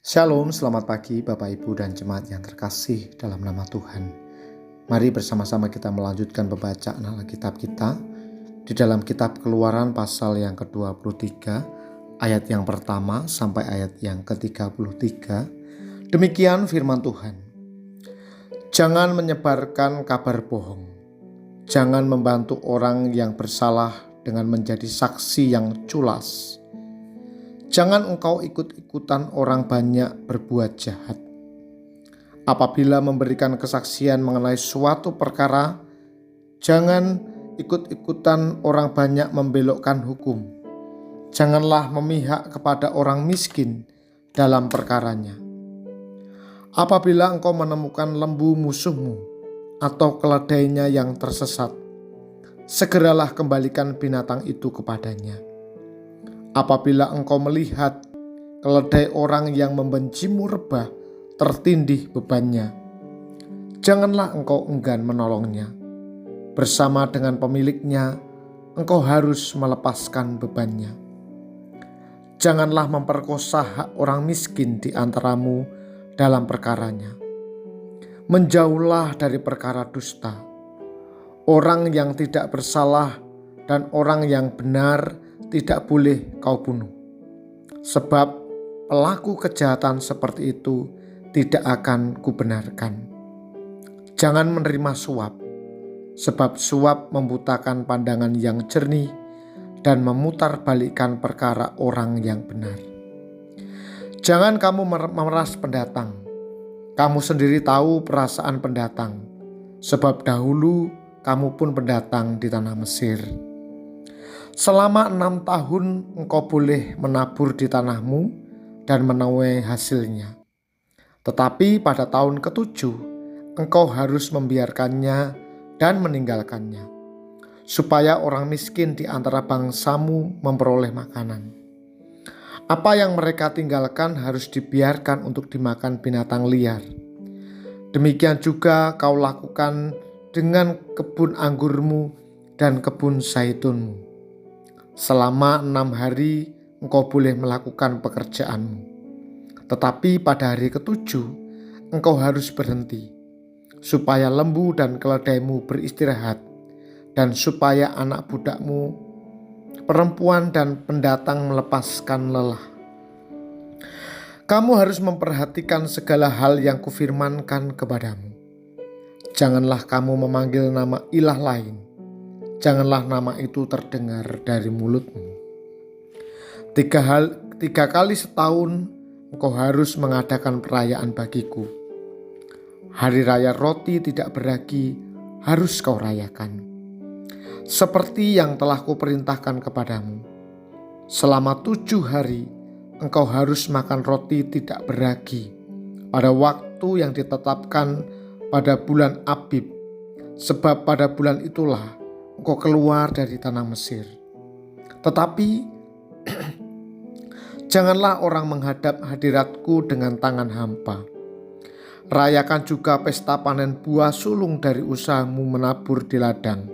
Shalom, selamat pagi Bapak Ibu dan jemaat yang terkasih dalam nama Tuhan. Mari bersama-sama kita melanjutkan pembacaan Alkitab kita di dalam kitab Keluaran pasal yang ke-23 ayat yang pertama sampai ayat yang ke-33. Demikian firman Tuhan. Jangan menyebarkan kabar bohong. Jangan membantu orang yang bersalah dengan menjadi saksi yang culas. Jangan engkau ikut-ikutan orang banyak berbuat jahat. Apabila memberikan kesaksian mengenai suatu perkara, jangan ikut-ikutan orang banyak membelokkan hukum. Janganlah memihak kepada orang miskin dalam perkaranya. Apabila engkau menemukan lembu musuhmu atau keledainya yang tersesat, segeralah kembalikan binatang itu kepadanya. Apabila engkau melihat keledai orang yang membencimu rebah tertindih bebannya, janganlah engkau enggan menolongnya. Bersama dengan pemiliknya, engkau harus melepaskan bebannya. Janganlah memperkosa hak orang miskin di antaramu dalam perkaranya. Menjauhlah dari perkara dusta. Orang yang tidak bersalah dan orang yang benar tidak boleh kau bunuh, sebab pelaku kejahatan seperti itu tidak akan kubenarkan. Jangan menerima suap, sebab suap membutakan pandangan yang jernih dan memutarbalikkan perkara orang yang benar. Jangan kamu memeras pendatang. Kamu sendiri tahu perasaan pendatang, sebab dahulu kamu pun pendatang di tanah Mesir. Selama 6 tahun engkau boleh menabur di tanahmu dan menuai hasilnya. Tetapi pada tahun ke-7 engkau harus membiarkannya dan meninggalkannya, supaya orang miskin di antara bangsamu memperoleh makanan. Apa yang mereka tinggalkan harus dibiarkan untuk dimakan binatang liar. Demikian juga kau lakukan dengan kebun anggurmu dan kebun zaitunmu. Selama 6 hari engkau boleh melakukan pekerjaanmu. Tetapi pada hari ke-7 engkau harus berhenti, supaya lembu dan keledaimu beristirahat, dan supaya anak budakmu perempuan dan pendatang melepaskan lelah. Kamu harus memperhatikan segala hal yang kufirmankan kepadamu. Janganlah kamu memanggil nama ilah lain. Janganlah nama itu terdengar dari mulutmu. 3 kali setahun engkau harus mengadakan perayaan bagiku. Hari raya roti tidak beragi harus kau rayakan, seperti yang telah kuperintahkan kepadamu. Selama 7 hari engkau harus makan roti tidak beragi pada waktu yang ditetapkan pada bulan Abib, sebab pada bulan itulah engkau keluar dari tanah Mesir. Tetapi janganlah orang menghadap hadiratku dengan tangan hampa. Rayakan juga pesta panen buah sulung dari usahamu menabur di ladang,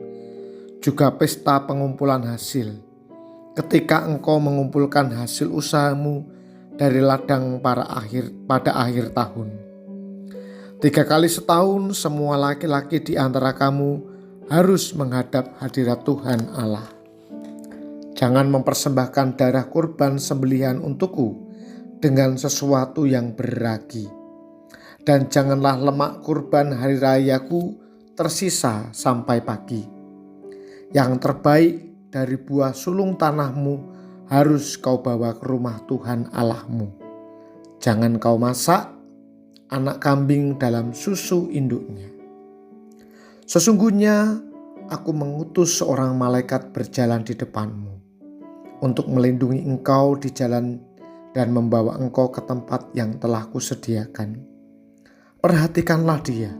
juga pesta pengumpulan hasil, ketika engkau mengumpulkan hasil usahamu dari ladang pada akhir tahun. 3 kali setahun semua laki-laki di antara kamu harus menghadap hadirat Tuhan Allah. Jangan mempersembahkan darah kurban sembelihan untukku dengan sesuatu yang berragi. Dan janganlah lemak kurban hari rayaku tersisa sampai pagi. Yang terbaik dari buah sulung tanahmu harus kau bawa ke rumah Tuhan Allahmu. Jangan kau masak anak kambing dalam susu induknya. Sesungguhnya aku mengutus seorang malaikat berjalan di depanmu untuk melindungi engkau di jalan dan membawa engkau ke tempat yang telah kusediakan. Perhatikanlah dia,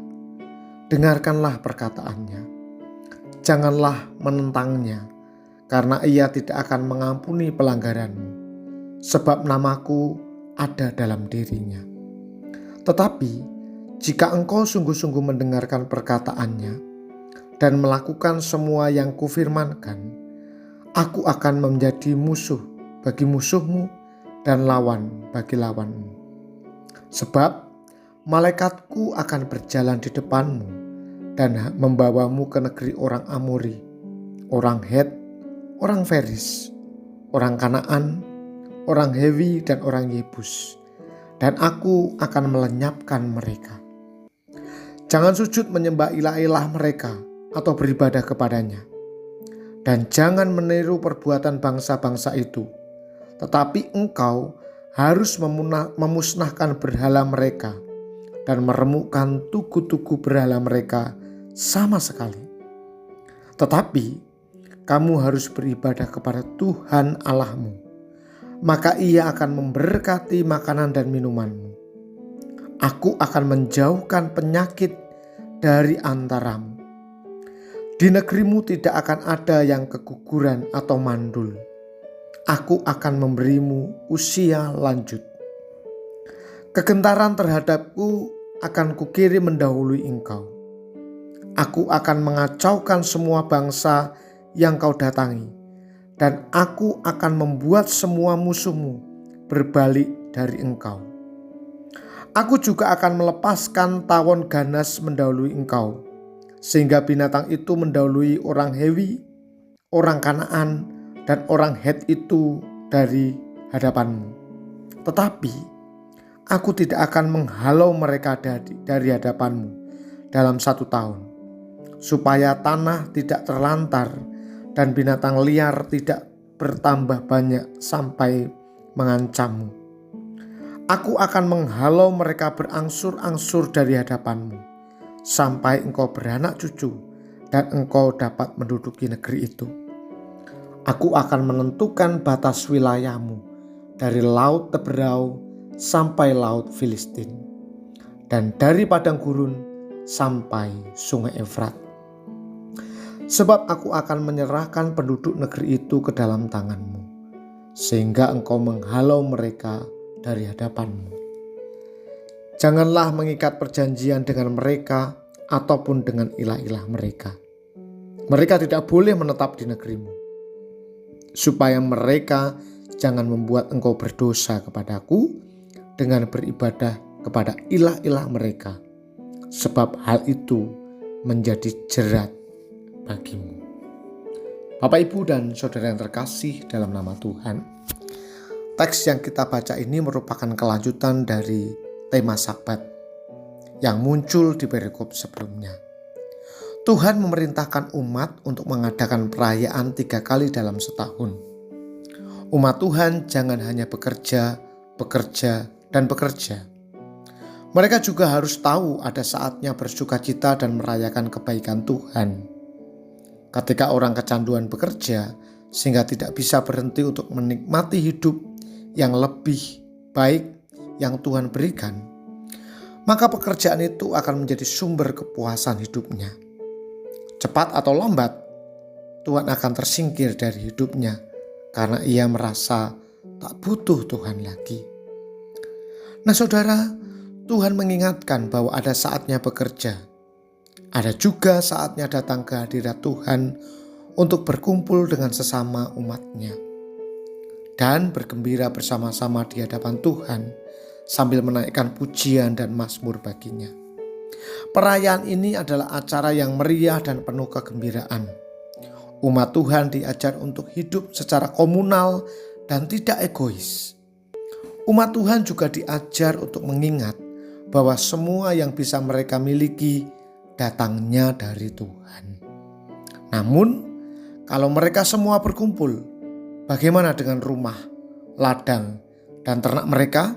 dengarkanlah perkataannya. Janganlah menentangnya, karena ia tidak akan mengampuni pelanggaranmu, sebab namaku ada dalam dirinya. Tetapi jika engkau sungguh-sungguh mendengarkan perkataannya dan melakukan semua yang kufirmankan, aku akan menjadi musuh bagi musuhmu dan lawan bagi lawanmu. Sebab malaikatku akan berjalan di depanmu dan membawamu ke negeri orang Amori, orang Het, orang Feris, orang Kanaan, orang Hewi, dan orang Yebus. Dan aku akan melenyapkan mereka. Jangan sujud menyembah ilah-ilah mereka atau beribadah kepadanya. Dan jangan meniru perbuatan bangsa-bangsa itu. Tetapi engkau harus memusnahkan berhala mereka dan meremukkan tugu-tugu berhala mereka sama sekali. Tetapi kamu harus beribadah kepada Tuhan Allahmu, maka Ia akan memberkati makanan dan minumanmu. Aku akan menjauhkan penyakit dari antaramu. Di negerimu tidak akan ada yang keguguran atau mandul. Aku akan memberimu usia lanjut. Kegentaran terhadapku akan kukirim mendahului engkau. Aku akan mengacaukan semua bangsa yang kau datangi, dan aku akan membuat semua musuhmu berbalik dari engkau. Aku juga akan melepaskan tawon ganas mendahului engkau, sehingga binatang itu mendahului orang Hewi, orang Kanaan, dan orang Het itu dari hadapanmu. Tetapi aku tidak akan menghalau mereka dari hadapanmu dalam 1 tahun, supaya tanah tidak terlantar dan binatang liar tidak bertambah banyak sampai mengancammu. Aku akan menghalau mereka berangsur-angsur dari hadapanmu, sampai engkau beranak cucu dan engkau dapat menduduki negeri itu. Aku akan menentukan batas wilayahmu dari laut Teberau sampai laut Filistin, dan dari padang gurun sampai sungai Efrat. Sebab aku akan menyerahkan penduduk negeri itu ke dalam tanganmu, sehingga engkau menghalau mereka dari hadapanmu. Janganlah mengikat perjanjian dengan mereka ataupun dengan ilah-ilah mereka. Mereka tidak boleh menetap di negerimu, supaya mereka jangan membuat engkau berdosa kepadaku dengan beribadah kepada ilah-ilah mereka, sebab hal itu menjadi jerat bagimu. Bapak, Ibu, dan saudara yang terkasih dalam nama Tuhan, teks yang kita baca ini merupakan kelanjutan dari tema Sabat yang muncul di perikop sebelumnya. Tuhan memerintahkan umat untuk mengadakan perayaan 3 kali dalam setahun. Umat Tuhan jangan hanya bekerja, dan bekerja. Mereka juga harus tahu ada saatnya bersukacita dan merayakan kebaikan Tuhan. Ketika orang kecanduan bekerja sehingga tidak bisa berhenti untuk menikmati hidup yang lebih baik yang Tuhan berikan, maka pekerjaan itu akan menjadi sumber kepuasan hidupnya. Cepat atau lambat, Tuhan akan tersingkir dari hidupnya karena ia merasa tak butuh Tuhan lagi. Nah saudara, Tuhan mengingatkan bahwa ada saatnya bekerja. Ada juga saatnya datang ke hadirat Tuhan untuk berkumpul dengan sesama umatnya dan bergembira bersama-sama di hadapan Tuhan sambil menaikkan pujian dan mazmur baginya. Perayaan ini adalah acara yang meriah dan penuh kegembiraan. Umat Tuhan diajar untuk hidup secara komunal dan tidak egois. Umat Tuhan juga diajar untuk mengingat bahwa semua yang bisa mereka miliki datangnya dari Tuhan. Namun, kalau mereka semua berkumpul, bagaimana dengan rumah, ladang, dan ternak mereka?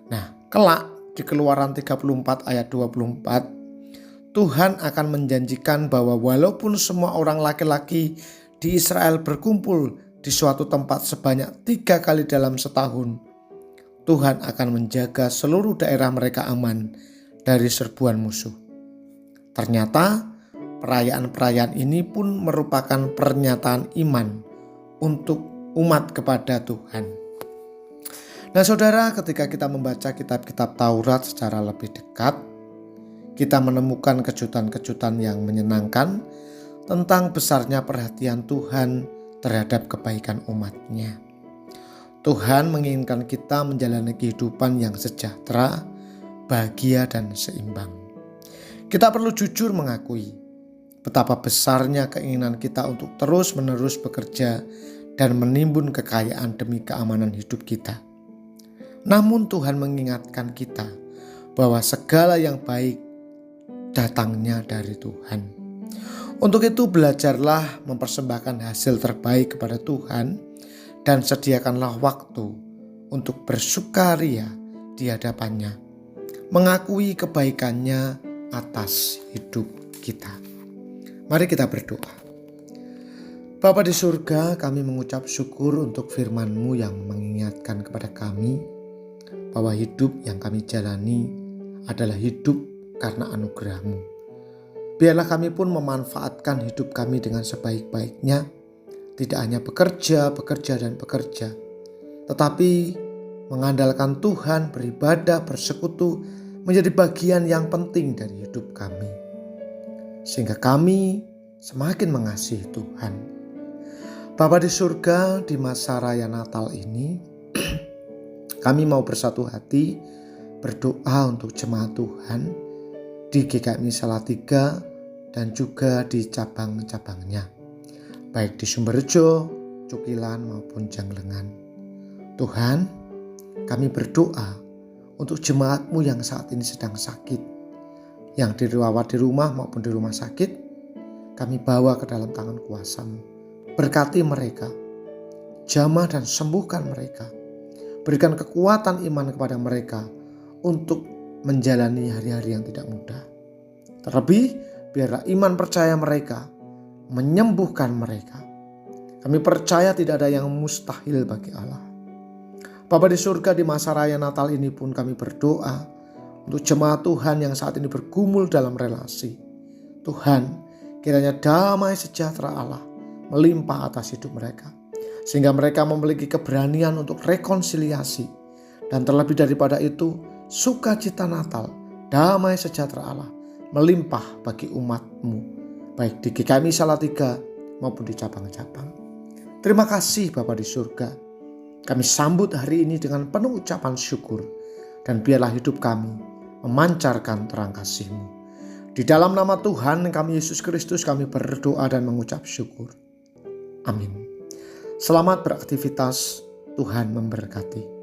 Nah, kelak di Keluaran 34 ayat 24, Tuhan akan menjanjikan bahwa walaupun semua orang laki-laki di Israel berkumpul di suatu tempat sebanyak 3 kali dalam setahun, Tuhan akan menjaga seluruh daerah mereka aman dari serbuan musuh. Ternyata perayaan-perayaan ini pun merupakan pernyataan iman untuk umat kepada Tuhan. Nah saudara, ketika kita membaca kitab-kitab Taurat secara lebih dekat, kita menemukan kejutan-kejutan yang menyenangkan tentang besarnya perhatian Tuhan terhadap kebaikan umatnya. Tuhan menginginkan kita menjalani kehidupan yang sejahtera, bahagia, dan seimbang. Kita perlu jujur mengakui betapa besarnya keinginan kita untuk terus-menerus bekerja dan menimbun kekayaan demi keamanan hidup kita. Namun Tuhan mengingatkan kita bahwa segala yang baik datangnya dari Tuhan. Untuk itu belajarlah mempersembahkan hasil terbaik kepada Tuhan dan sediakanlah waktu untuk bersukaria di hadapannya, mengakui kebaikannya atas hidup kita. Mari kita berdoa. Bapa di surga, kami mengucap syukur untuk firman-Mu yang mengingatkan kepada kami bahwa hidup yang kami jalani adalah hidup karena anugerah-Mu. Biarlah kami pun memanfaatkan hidup kami dengan sebaik-baiknya, tidak hanya bekerja, tetapi mengandalkan Tuhan, beribadah, bersekutu menjadi bagian yang penting dari hidup kami. Sehingga kami semakin mengasihi Tuhan. Bapa di surga, di masa raya Natal ini, kami mau bersatu hati berdoa untuk jemaat Tuhan di GKMI Salatiga dan juga di cabang-cabangnya, baik di Sumberjo, Cukilan maupun Janglengan. Tuhan, kami berdoa untuk jemaat-Mu yang saat ini sedang sakit, yang dirawat di rumah maupun di rumah sakit, kami bawa ke dalam tangan kuasa-Mu. Berkati mereka, jamah dan sembuhkan mereka. Berikan kekuatan iman kepada mereka untuk menjalani hari-hari yang tidak mudah. Terlebih, biarlah iman percaya mereka menyembuhkan mereka. Kami percaya tidak ada yang mustahil bagi Allah. Bapa di surga, di masa raya Natal ini pun kami berdoa untuk jemaat Tuhan yang saat ini bergumul dalam relasi. Tuhan, kiranya damai sejahtera Allah melimpah atas hidup mereka, sehingga mereka memiliki keberanian untuk rekonsiliasi, dan terlebih daripada itu, sukacita Natal, damai sejahtera Allah melimpah bagi umat-Mu, baik di GKMI Salatiga maupun di cabang-cabang. Terima kasih Bapa di surga. Kami sambut hari ini dengan penuh ucapan syukur, dan biarlah hidup kami memancarkan terang kasih-Mu. Di dalam nama Tuhan kami Yesus Kristus kami berdoa dan mengucap syukur. Amin. Selamat beraktivitas, Tuhan memberkati.